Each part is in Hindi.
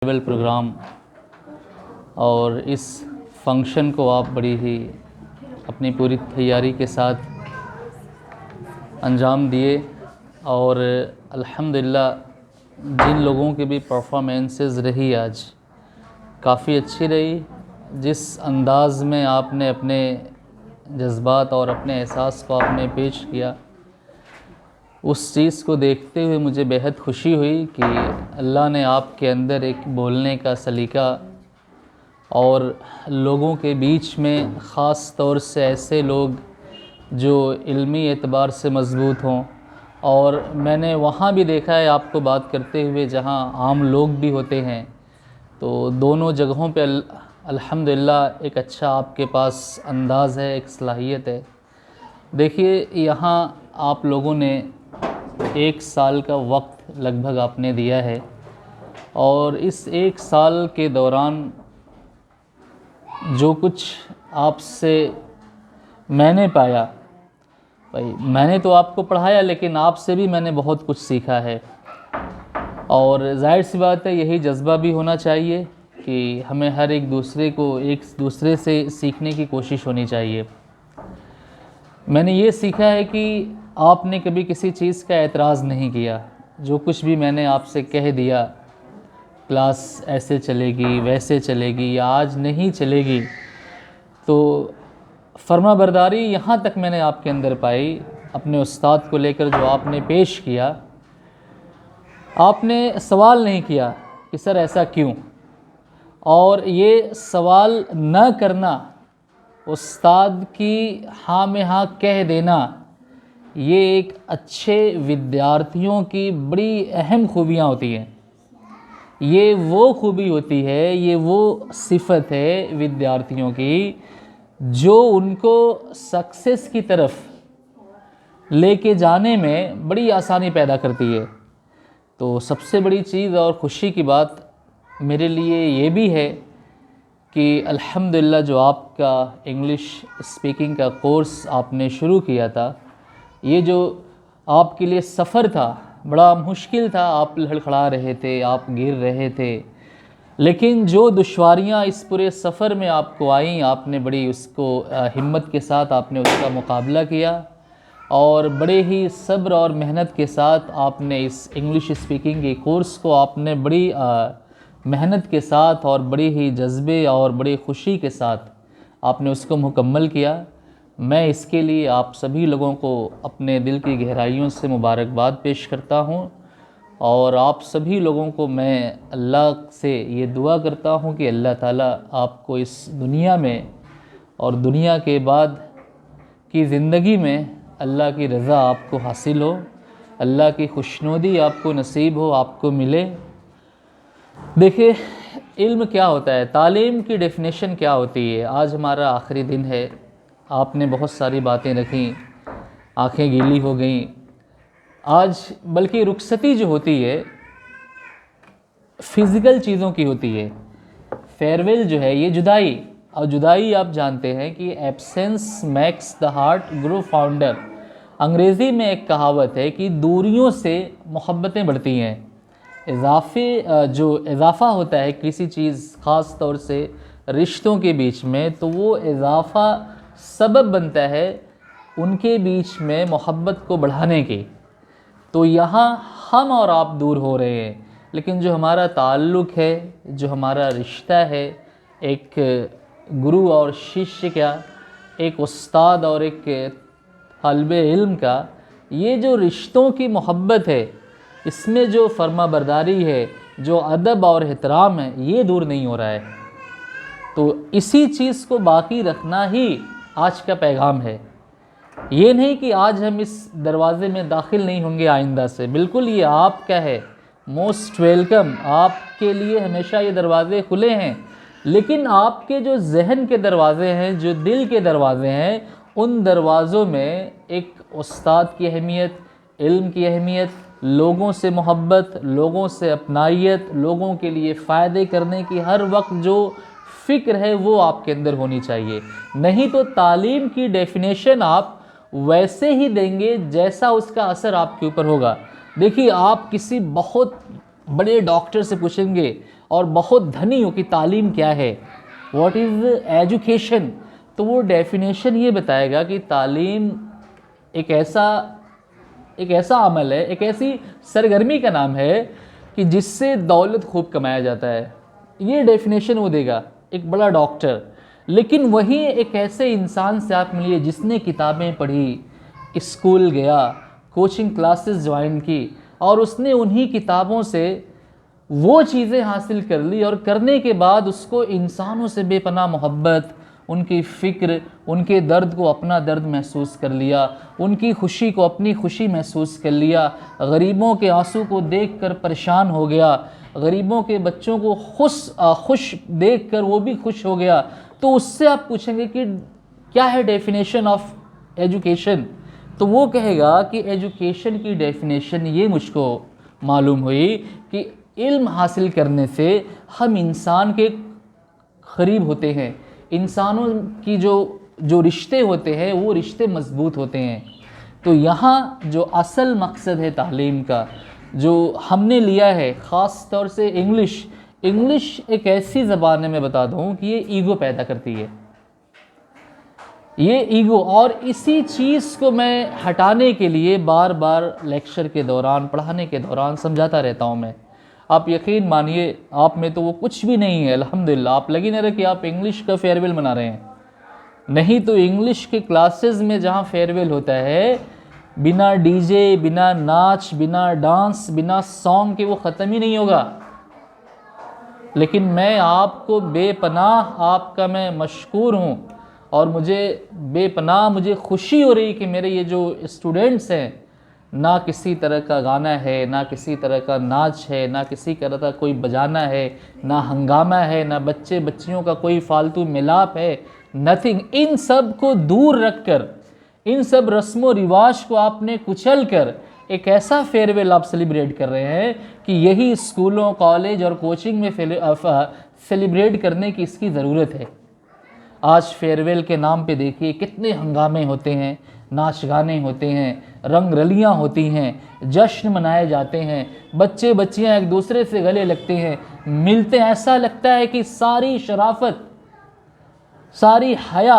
प्रोग्राम और इस फंक्शन को आप बड़ी ही अपनी पूरी तैयारी के साथ अंजाम दिए और अल्हम्दुलिल्लाह जिन लोगों की भी परफॉर्मेंसेस रही आज काफ़ी अच्छी रही। जिस अंदाज़ में आपने अपने जज्बात और अपने एहसास को आपने पेश किया, उस चीज़ को देखते हुए मुझे बेहद खुशी हुई कि अल्लाह ने आपके अंदर एक बोलने का सलीका और लोगों के बीच में ख़ास तौर से ऐसे लोग जो इल्मी एतबार से मज़बूत हों। और मैंने वहाँ भी देखा है आपको बात करते हुए जहाँ आम लोग भी होते हैं, तो दोनों जगहों पे अल्हम्दुलिल्लाह एक अच्छा आपके पास अंदाज़ है, एक सलाहियत है। देखिए, यहाँ आप लोगों ने 1 साल का वक्त लगभग आपने दिया है और इस 1 साल के दौरान जो कुछ आपसे मैंने पाया, भाई मैंने तो आपको पढ़ाया लेकिन आपसे भी मैंने बहुत कुछ सीखा है। और जाहिर सी बात है यही जज्बा भी होना चाहिए कि हमें हर एक दूसरे से सीखने की कोशिश होनी चाहिए। मैंने ये सीखा है कि आपने कभी किसी चीज़ का एतराज़ नहीं किया। जो कुछ भी मैंने आपसे कह दिया, क्लास ऐसे चलेगी, वैसे चलेगी या आज नहीं चलेगी, तो फर्माबरदारी यहाँ तक मैंने आपके अंदर पाई। अपने उस्ताद को लेकर जो आपने पेश किया, आपने सवाल नहीं किया कि सर ऐसा क्यों, और ये सवाल न करना, उस्ताद की हाँ में हाँ कह देना, ये एक अच्छे विद्यार्थियों की बड़ी अहम खूबियाँ होती हैं। ये वो खूबी होती है, ये वो सिफत है विद्यार्थियों की जो उनको सक्सेस की तरफ लेके जाने में बड़ी आसानी पैदा करती है। तो सबसे बड़ी चीज़ और ख़ुशी की बात मेरे लिए ये भी है कि अल्हम्दुलिल्लाह जो आपका इंग्लिश स्पीकिंग का कोर्स आपने शुरू किया था, ये जो आपके लिए सफ़र था बड़ा मुश्किल था। आप लड़खड़ा रहे थे, आप गिर रहे थे, लेकिन जो दुश्वारियाँ इस पूरे सफ़र में आपको आईं, आपने बड़ी उसको हिम्मत के साथ आपने उसका मुकाबला किया और बड़े ही सब्र और मेहनत के साथ आपने इस इंग्लिश स्पीकिंग के कोर्स को आपने बड़ी मेहनत के साथ और बड़ी ही जज्बे और बड़ी खुशी के साथ आपने उसको मुकम्मल किया। मैं इसके लिए आप सभी लोगों को अपने दिल की गहराइयों से मुबारकबाद पेश करता हूँ और आप सभी लोगों को मैं अल्लाह से ये दुआ करता हूँ कि अल्लाह ताला आपको इस दुनिया में और दुनिया के बाद की ज़िंदगी में अल्लाह की रज़ा आपको हासिल हो, अल्लाह की खुशनुदी आपको नसीब हो, आपको मिले। देखिए, इल्म क्या होता है, तालीम की डेफिनेशन क्या होती है। आज हमारा आखिरी दिन है, आपने बहुत सारी बातें रखी, आंखें गीली हो गईं आज। बल्कि रुखसती जो होती है फ़िज़िकल चीज़ों की होती है। फेयरवेल जो है ये जुदाई, और जुदाई आप जानते हैं कि absence makes the heart grow founder. अंग्रेज़ी में एक कहावत है कि दूरियों से मोहब्बतें बढ़ती हैं। इज़ाफ़ा होता है किसी चीज़ ख़ास तौर से रिश्तों के बीच में, तो वो इज़ाफ़ा सबब बनता है उनके बीच में मोहब्बत को बढ़ाने की। तो यहाँ हम और आप दूर हो रहे हैं, लेकिन जो हमारा ताल्लुक़ है, जो हमारा रिश्ता है, एक गुरु और शिष्य का, एक उस्ताद और एक तालिबे इल्म का, ये जो रिश्तों की मोहब्बत है, इसमें जो फर्माबरदारी है, जो अदब और एहतराम है, ये दूर नहीं हो रहा है। तो इसी चीज़ को बाकी रखना ही आज का पैगाम है। ये नहीं कि आज हम इस दरवाज़े में दाखिल नहीं होंगे आइंदा से, बिल्कुल ये आपका है, मोस्ट वेलकम, आपके लिए हमेशा ये दरवाज़े खुले हैं। लेकिन आपके जो जहन के दरवाज़े हैं, जो दिल के दरवाज़े हैं, उन दरवाज़ों में एक उस्ताद की अहमियत, इल्म की अहमियत, लोगों से मोहब्बत, लोगों से अपनाइयत, लोगों के लिए फ़ायदे करने की हर वक्त जो फ़िक्र है वो आपके अंदर होनी चाहिए। नहीं तो तालीम की डेफिनेशन आप वैसे ही देंगे जैसा उसका असर आपके ऊपर होगा। देखिए, आप किसी बहुत बड़े डॉक्टर से पूछेंगे और बहुत धनी हो कि तालीम क्या है, व्हाट इज़ एजुकेशन, तो वो डेफिनेशन ये बताएगा कि तालीम एक ऐसा अमल है, एक ऐसी सरगर्मी का नाम है कि जिससे दौलत खूब कमाया जाता है। ये डेफिनेशन वो देगा, एक बड़ा डॉक्टर। लेकिन वहीं एक ऐसे इंसान से आप मिलिए जिसने किताबें पढ़ी, स्कूल गया, कोचिंग क्लासेस ज्वाइन की और उसने उन्हीं किताबों से वो चीज़ें हासिल कर ली और करने के बाद उसको इंसानों से बेपनाह मोहब्बत, उनकी फ़िक्र, उनके दर्द को अपना दर्द महसूस कर लिया, उनकी खुशी को अपनी खुशी महसूस कर लिया, गरीबों के आंसू को देखकर परेशान हो गया, गरीबों के बच्चों को खुश देखकर वो भी खुश हो गया। तो उससे आप पूछेंगे कि क्या है डेफिनेशन ऑफ एजुकेशन, तो वो कहेगा कि एजुकेशन की डेफिनेशन ये मुझको मालूम हुई कि इल्म हासिल करने से हम इंसान के करीब होते हैं, इंसानों की जो रिश्ते होते हैं वो रिश्ते मजबूत होते हैं। तो यहाँ जो असल मकसद है तालीम का जो हमने लिया है, ख़ास तौर से इंग्लिश एक ऐसी ज़बान है, मैं बता दूँ कि ये ईगो पैदा करती है, ये ईगो। और इसी चीज़ को मैं हटाने के लिए बार बार लेक्चर के दौरान, पढ़ाने के दौरान समझाता रहता हूँ मैं। आप यकीन मानिए, आप में तो वो कुछ भी नहीं है अल्हम्दुलिल्लाह, आप लगी ना रहे कि आप इंग्लिश का फेयरवेल मना रहे हैं। नहीं तो इंग्लिश के क्लासेस में जहाँ फेयरवेल होता है, बिना डीजे, बिना नाच, बिना डांस, बिना सॉन्ग के वो ख़त्म ही नहीं होगा। लेकिन मैं आपको बेपनाह आपका मैं मशकूर हूँ और मुझे खुशी हो रही कि मेरे ये जो स्टूडेंट्स हैं, ना किसी तरह का गाना है, ना किसी तरह का नाच है, ना किसी तरह का कोई बजाना है, ना हंगामा है, ना बच्चे बच्चियों का कोई फालतू मिलाप है, नथिंग। इन सब को दूर रखकर, इन सब रस्म व रिवाज को आपने कुचल कर एक ऐसा फेयरवेल आप सेलिब्रेट कर रहे हैं कि यही स्कूलों, कॉलेज और कोचिंग में सेलिब्रेट करने की इसकी ज़रूरत है। आज फेयरवेल के नाम पे देखिए कितने हंगामे होते हैं, नाच गाने होते हैं, रंग रलियाँ होती हैं, जश्न मनाए जाते हैं, बच्चे बच्चियाँ एक दूसरे से गले लगते हैं, मिलते हैं, ऐसा लगता है कि सारी शराफत, सारी हया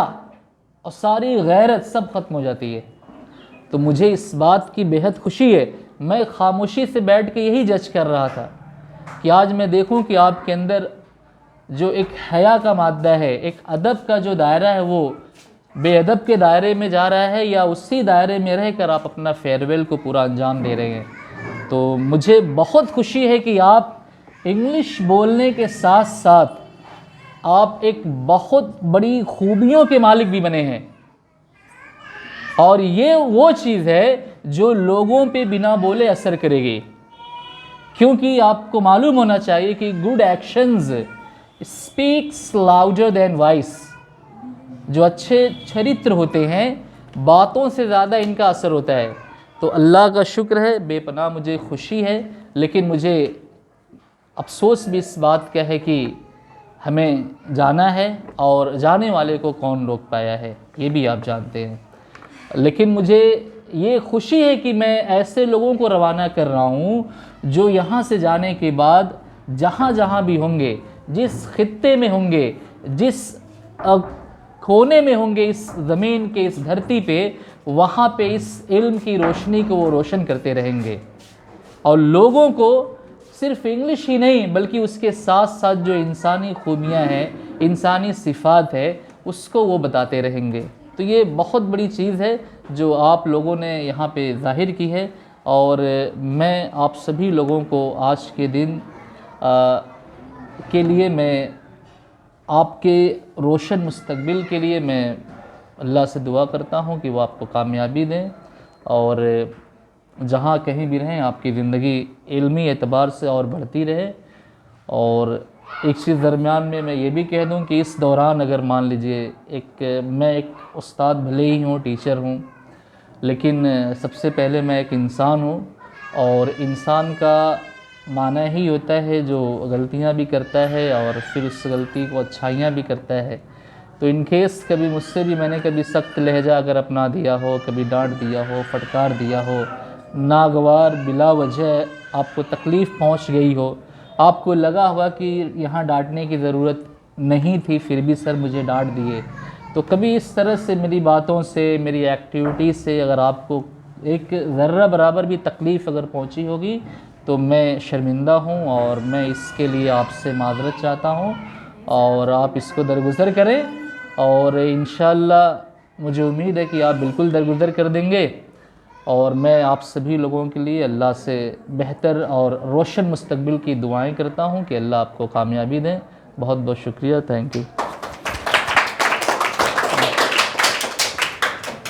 और सारी गैरत सब ख़त्म हो जाती है। तो मुझे इस बात की बेहद खुशी है। मैं खामोशी से बैठ के यही जज कर रहा था कि आज मैं देखूं कि आपके अंदर जो एक हया का मादा है, एक अदब का जो दायरा है, वो बेअदब के दायरे में जा रहा है या उसी दायरे में रहकर आप अपना फेयरवेल को पूरा अंजाम दे रहे हैं। तो मुझे बहुत खुशी है कि आप इंग्लिश बोलने के साथ साथ आप एक बहुत बड़ी खूबियों के मालिक भी बने हैं, और ये वो चीज़ है जो लोगों पे बिना बोले असर करेगी। क्योंकि आपको मालूम होना चाहिए कि good actions speaks louder than voice. जो अच्छे चरित्र होते हैं, बातों से ज़्यादा इनका असर होता है। तो अल्लाह का शुक्र है, बेपनाह मुझे खुशी है, लेकिन मुझे अफसोस भी इस बात का है कि हमें जाना है और जाने वाले को कौन रोक पाया है, ये भी आप जानते हैं। लेकिन मुझे ये खुशी है कि मैं ऐसे लोगों को रवाना कर रहा हूँ जो यहाँ से जाने के बाद जहाँ जहाँ भी होंगे, जिस खित्ते में होंगे, जिस कोने में होंगे इस ज़मीन के, इस धरती पे, वहाँ पे इस इल्म की रोशनी को वो रोशन करते रहेंगे और लोगों को सिर्फ इंग्लिश ही नहीं बल्कि उसके साथ साथ जो इंसानी खूबियाँ हैं, इंसानी सिफ़ात है, उसको वो बताते रहेंगे। तो ये बहुत बड़ी चीज़ है जो आप लोगों ने यहाँ पे ज़ाहिर की है, और मैं आप सभी लोगों को आज के दिन के लिए, मैं आपके रोशन मुस्तकबिल के लिए मैं अल्लाह से दुआ करता हूँ कि वो आपको कामयाबी दें, और जहाँ कहीं भी रहें आपकी ज़िंदगी इल्मी एतबार से और बढ़ती रहे। और एक चीज़ दरमियान में मैं ये भी कह दूं कि इस दौरान अगर मान लीजिए मैं एक उस्ताद भले ही हूँ, टीचर हूँ, लेकिन सबसे पहले मैं एक इंसान हूँ, और इंसान का माना ही होता है जो गलतियाँ भी करता है और फिर उस गलती को अच्छाइयाँ भी करता है। तो इन केस कभी मुझसे भी मैंने कभी सख्त लहजा अगर अपना दिया हो, कभी डांट दिया हो, फटकार दिया हो, नागवार बिला वजह आपको तकलीफ़ पहुंच गई हो, आपको लगा होगा कि यहाँ डांटने की ज़रूरत नहीं थी, फिर भी सर मुझे डांट दिए, तो कभी इस तरह से मेरी बातों से, मेरी एक्टिविटी से अगर आपको एक ज़र्रा बराबर भी तकलीफ़ अगर पहुँची होगी तो मैं शर्मिंदा हूँ और मैं इसके लिए आपसे माज़रत चाहता हूँ और आप इसको दरगुज़र करें और इंशाअल्लाह मुझे उम्मीद है कि आप बिल्कुल दरगुज़र कर देंगे और मैं आप सभी लोगों के लिए अल्लाह से बेहतर और रोशन मुस्तकबिल की दुआएं करता हूं कि अल्लाह आपको कामयाबी दें। बहुत बहुत शुक्रिया, थैंक यू।